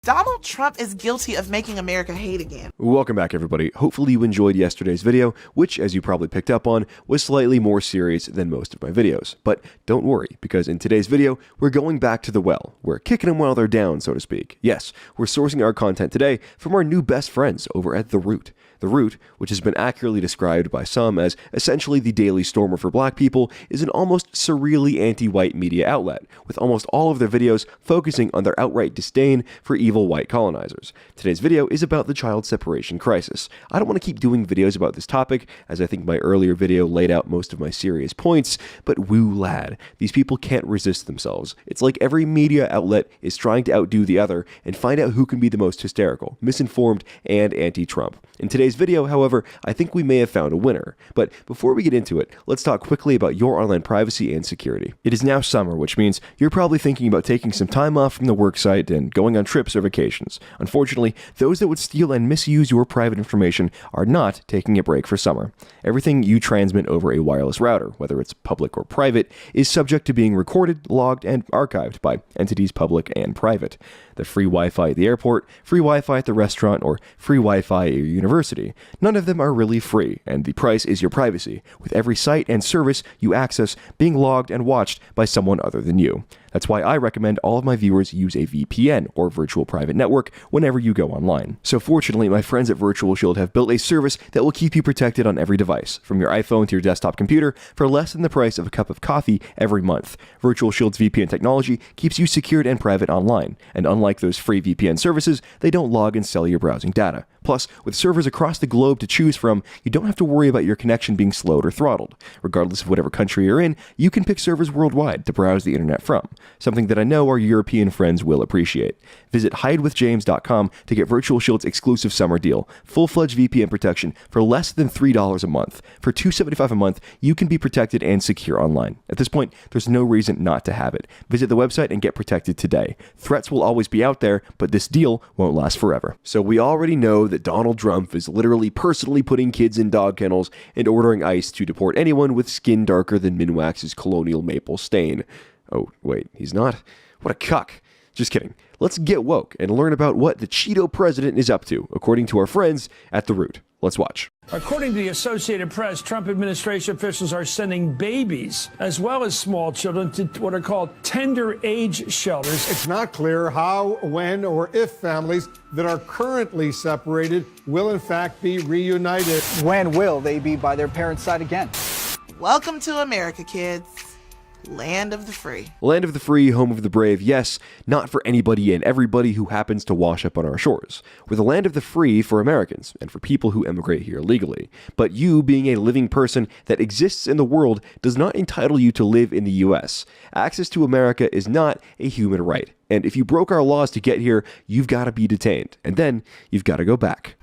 Donald Trump is guilty of making America hate again. Welcome back, everybody. Hopefully you enjoyed yesterday's video, which, as you probably picked up on, was slightly more serious than most of my videos. But don't worry, because in today's video, we're going back to the well. We're kicking them while they're down, so to speak. Yes, we're sourcing our content today from our new best friends over at The Root. The Root, which has been accurately described by some as essentially the Daily Stormer for black people, is an almost surreally anti-white media outlet, with almost all of their videos focusing on their outright disdain for evil white colonizers. Today's video is about the child separation crisis. I don't want to keep doing videos about this topic, as I think my earlier video laid out most of my serious points, but woo lad, these people can't resist themselves. It's like every media outlet is trying to outdo the other and find out who can be the most hysterical, misinformed, and anti-Trump. In today's video, however, I think we may have found a winner. But before we get into it, let's talk quickly about your online privacy and security. It is now summer, which means you're probably thinking about taking some time off from the worksite and going on trips or vacations. Unfortunately, those that would steal and misuse your private information are not taking a break for summer. Everything you transmit over a wireless router, whether it's public or private, is subject to being recorded, logged, and archived by entities public and private. The free Wi-Fi at the airport, free Wi-Fi at the restaurant, or free Wi-Fi at your university. None of them are really free, and the price is your privacy, with every site and service you access being logged and watched by someone other than you. That's why I recommend all of my viewers use a VPN, or virtual private network, whenever you go online. So fortunately, my friends at Virtual Shield have built a service that will keep you protected on every device, from your iPhone to your desktop computer, for less than the price of a cup of coffee every month. Virtual Shield's VPN technology keeps you secured and private online, and unlike those free VPN services, they don't log and sell your browsing data. Plus, with servers across the globe to choose from, you don't have to worry about your connection being slowed or throttled. Regardless of whatever country you're in, you can pick servers worldwide to browse the internet from, something that I know our European friends will appreciate. Visit hidewithjames.com to get Virtual Shield's exclusive summer deal, full-fledged VPN protection for less than $3 a month. For $275 a month, you can be protected and secure online. At this point, there's no reason not to have it. Visit the website and get protected today. Threats will always be out there, but this deal won't last forever. So we already know that Donald Trump is literally personally putting kids in dog kennels and ordering ICE to deport anyone with skin darker than Minwax's colonial maple stain. Oh, wait, he's not? What a cuck. Just kidding. Let's get woke and learn about what the Cheeto president is up to, according to our friends at The Root. Let's watch. According to the Associated Press, Trump administration officials are sending babies as well as small children to what are called tender age shelters. It's not clear how, when, or if families that are currently separated will in fact be reunited. When will they be by their parents' side again? Welcome to America, kids. Land of the free. Land of the free, home of the brave, yes, not for anybody and everybody who happens to wash up on our shores. We're the land of the free for Americans and for people who emigrate here legally. But you, being a living person that exists in the world, does not entitle you to live in the U.S. Access to America is not a human right. And if you broke our laws to get here, you've got to be detained. And then you've got to go back.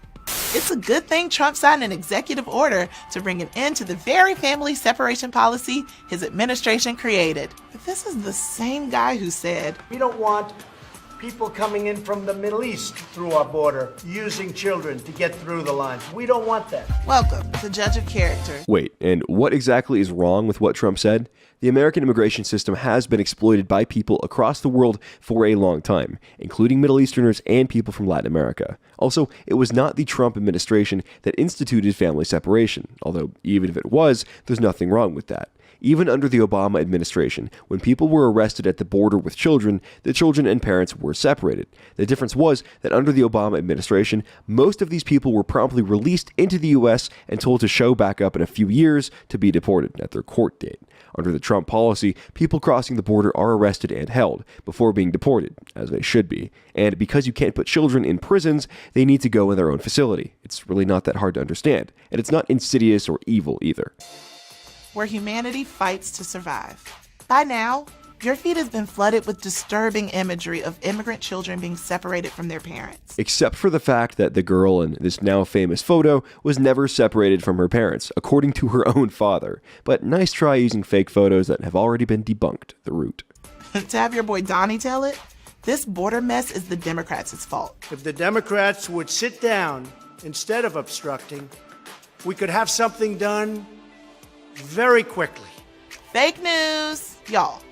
It's a good thing Trump signed an executive order to bring an end to the very family separation policy his administration created. But this is the same guy who said, "We don't want people coming in from the Middle East through our border using children to get through the lines. We don't want that." Welcome to Judge of Character. Wait, and what exactly is wrong with what Trump said? The American immigration system has been exploited by people across the world for a long time, including Middle Easterners and people from Latin America. Also, it was not the Trump administration that instituted family separation, although even if it was, there's nothing wrong with that. Even under the Obama administration, when people were arrested at the border with children, the children and parents were separated. The difference was that under the Obama administration, most of these people were promptly released into the U.S. and told to show back up in a few years to be deported at their court date. Under the Trump policy, people crossing the border are arrested and held before being deported, as they should be. And because you can't put children in prisons, they need to go in their own facility. It's really not that hard to understand, and it's not insidious or evil either. Where humanity fights to survive. By now, your feed has been flooded with disturbing imagery of immigrant children being separated from their parents. Except for the fact that the girl in this now famous photo was never separated from her parents, according to her own father. But nice try using fake photos that have already been debunked, The Root. To have your boy Donnie tell it, this border mess is the Democrats' fault. If the Democrats would sit down instead of obstructing, we could have something done very quickly. Fake news. Y'all,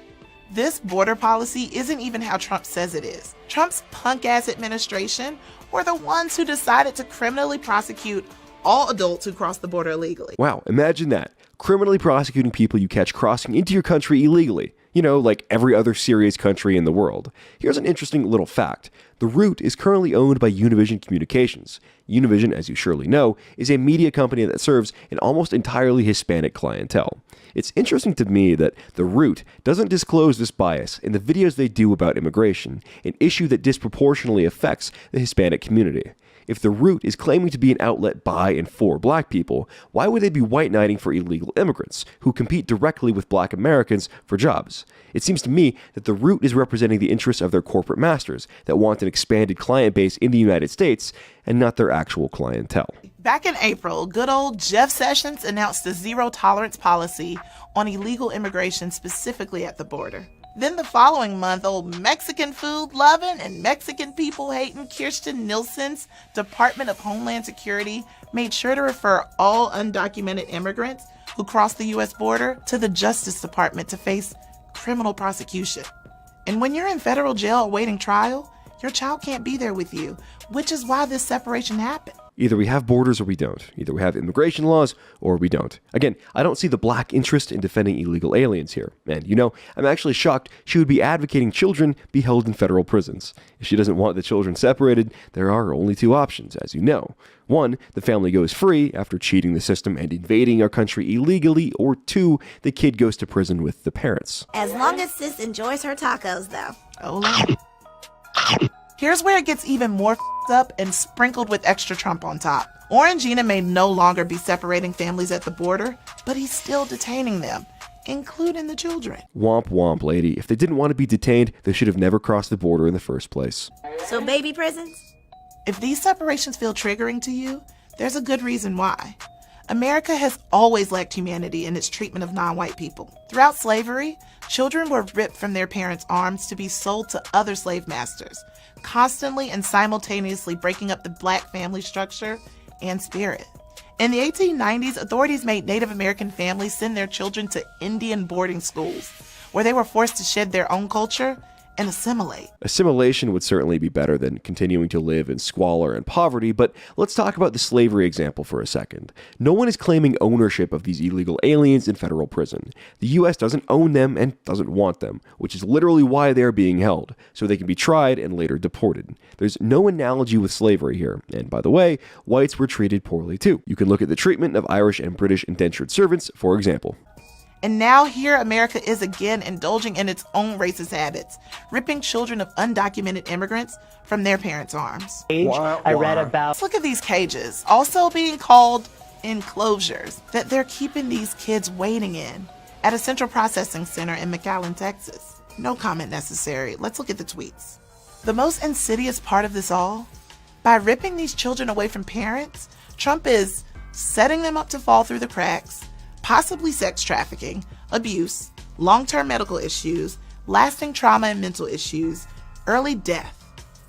This border policy isn't even how Trump says it is. Trump's punk-ass administration were the ones who decided to criminally prosecute all adults who cross the border illegally. Wow, imagine that. Criminally prosecuting people you catch crossing into your country illegally. You know, like every other serious country in the world. Here's an interesting little fact. The route is currently owned by Univision Communications. Univision, as you surely know, is a media company that serves an almost entirely Hispanic clientele. It's interesting to me that the route doesn't disclose this bias in the videos they do about immigration, an issue that disproportionately affects the Hispanic community. If the route is claiming to be an outlet by and for black people, why would they be white knighting for illegal immigrants who compete directly with black Americans for jobs? It seems to me that the route is representing the interests of their corporate masters that want an expanded client base in the United States and not their actual clientele. Back in April, good old Jeff Sessions announced a zero-tolerance policy on illegal immigration specifically at the border. Then the following month, old Mexican food-loving and Mexican people-hating Kirstjen Nielsen's Department of Homeland Security made sure to refer all undocumented immigrants who cross the U.S. border to the Justice Department to face criminal prosecution. And when you're in federal jail awaiting trial, your child can't be there with you, which is why this separation happened. Either we have borders or we don't. Either we have immigration laws or we don't. Again, I don't see the black interest in defending illegal aliens here. And, you know, I'm actually shocked she would be advocating children be held in federal prisons. If she doesn't want the children separated, there are only two options, as you know. One, the family goes free after cheating the system and invading our country illegally, or two, the kid goes to prison with the parents. As long as sis enjoys her tacos, though. Oh, Lord. Here's where it gets even more f***ed up and sprinkled with extra Trump on top. Orangina may no longer be separating families at the border, but he's still detaining them, including the children. Womp womp, lady. If they didn't want to be detained, they should have never crossed the border in the first place. So baby prisons? If these separations feel triggering to you, there's a good reason why. America has always lacked humanity in its treatment of non-white people. Throughout slavery, children were ripped from their parents' arms to be sold to other slave masters, constantly and simultaneously breaking up the black family structure and spirit. In the 1890s, authorities made Native American families send their children to Indian boarding schools, where they were forced to shed their own culture and assimilate. Assimilation would certainly be better than continuing to live in squalor and poverty, but let's talk about the slavery example for a second. No one is claiming ownership of these illegal aliens in federal prison. The US doesn't own them and doesn't want them, which is literally why they're being held, so they can be tried and later deported. There's no analogy with slavery here, and by the way, whites were treated poorly too. You can look at the treatment of Irish and British indentured servants, for example. And now here America is again indulging in its own racist habits, ripping children of undocumented immigrants from their parents' arms. I read about. Let's look at these cages, also being called enclosures, that they're keeping these kids waiting in at a central processing center in McAllen, Texas. No comment necessary. Let's look at the tweets. The most insidious part of this all, by ripping these children away from parents, Trump is setting them up to fall through the cracks, possibly sex trafficking, abuse, long-term medical issues, lasting trauma and mental issues, early death.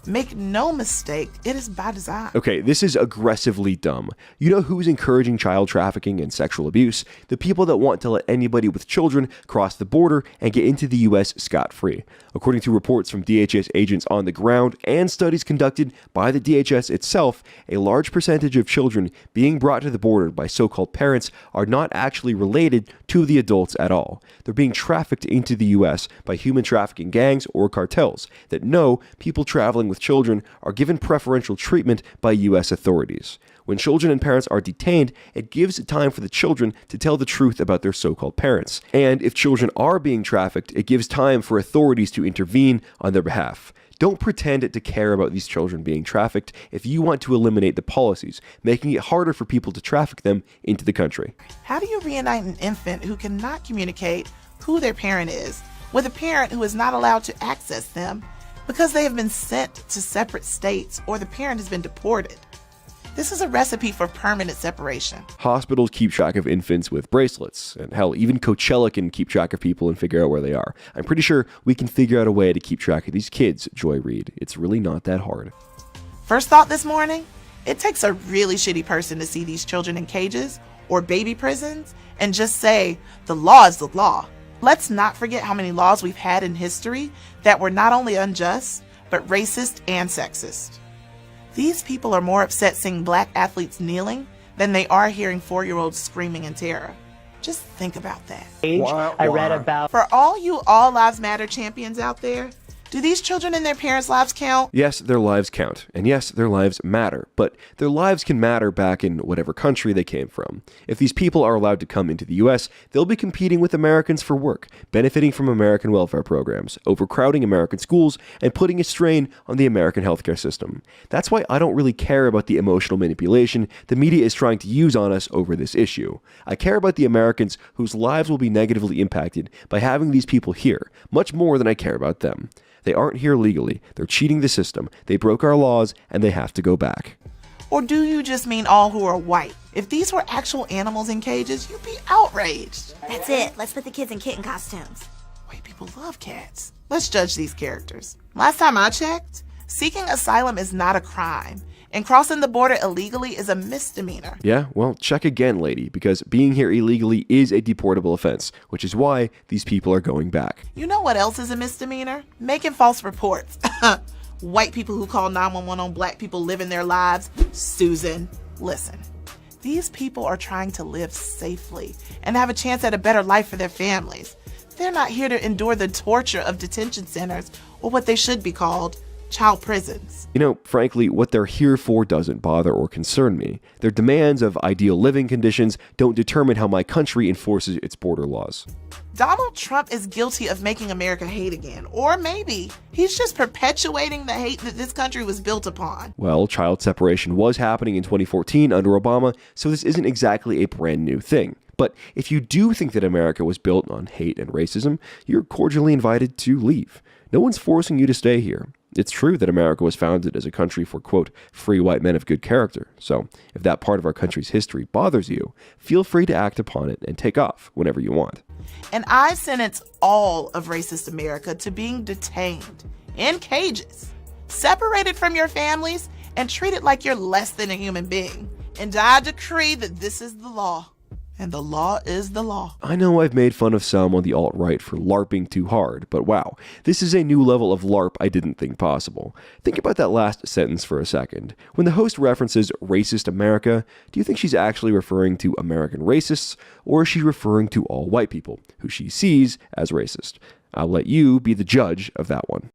Make no mistake, it is by design. Okay, this is aggressively dumb. You know who's encouraging child trafficking and sexual abuse? The people that want to let anybody with children cross the border and get into the US scot-free. According to reports from DHS agents on the ground and studies conducted by the DHS itself, a large percentage of children being brought to the border by so-called parents are not actually related to the adults at all. They're being trafficked into the US by human trafficking gangs or cartels that know people traveling with children are given preferential treatment by US authorities. When children and parents are detained, it gives time for the children to tell the truth about their so-called parents. And if children are being trafficked, it gives time for authorities to intervene on their behalf. Don't pretend to care about these children being trafficked if you want to eliminate the policies, making it harder for people to traffic them into the country. How do you reunite an infant who cannot communicate who their parent is with a parent who is not allowed to access them because they have been sent to separate states or the parent has been deported? This is a recipe for permanent separation. Hospitals keep track of infants with bracelets, and hell, even Coachella can keep track of people and figure out where they are. I'm pretty sure we can figure out a way to keep track of these kids, Joy Reid. It's really not that hard. First thought this morning, it takes a really shitty person to see these children in cages or baby prisons and just say, the law is the law. Let's not forget how many laws we've had in history that were not only unjust, but racist and sexist. These people are more upset seeing black athletes kneeling than they are hearing 4-year-olds screaming in terror. Just think about that. I read about. For all you All Lives Matter champions out there, do these children and their parents' lives count? Yes, their lives count, and yes, their lives matter, but their lives can matter back in whatever country they came from. If these people are allowed to come into the US, they'll be competing with Americans for work, benefiting from American welfare programs, overcrowding American schools, and putting a strain on the American healthcare system. That's why I don't really care about the emotional manipulation the media is trying to use on us over this issue. I care about the Americans whose lives will be negatively impacted by having these people here, much more than I care about them. They aren't here legally, they're cheating the system, they broke our laws, and they have to go back. Or do you just mean all who are white? If these were actual animals in cages, you'd be outraged. That's it. Let's put the kids in kitten costumes. White people love cats. Let's judge these characters. Last time I checked, seeking asylum is not a crime, and crossing the border illegally is a misdemeanor. Yeah, well, check again, lady, because being here illegally is a deportable offense, which is why these people are going back. You know what else is a misdemeanor? Making false reports. White people who call 911 on black people living their lives. Susan, listen. These people are trying to live safely and have a chance at a better life for their families. They're not here to endure the torture of detention centers or what they should be called child prisons. You know, frankly, what they're here for doesn't bother or concern me. Their demands of ideal living conditions don't determine how my country enforces its border laws. Donald Trump is guilty of making America hate again, or maybe he's just perpetuating the hate that this country was built upon. Well, child separation was happening in 2014 under Obama, so this isn't exactly a brand new thing. But if you do think that America was built on hate and racism, you're cordially invited to leave. No one's forcing you to stay here. It's true that America was founded as a country for, quote, free white men of good character. So if that part of our country's history bothers you, feel free to act upon it and take off whenever you want. And I sentence all of racist America to being detained in cages, separated from your families, and treated like you're less than a human being. And I decree that this is the law. And the law is the law. I know I've made fun of some on the alt-right for LARPing too hard, but wow, this is a new level of LARP I didn't think possible. Think about that last sentence for a second. When the host references racist America, do you think she's actually referring to American racists, or is she referring to all white people, who she sees as racist? I'll let you be the judge of that one.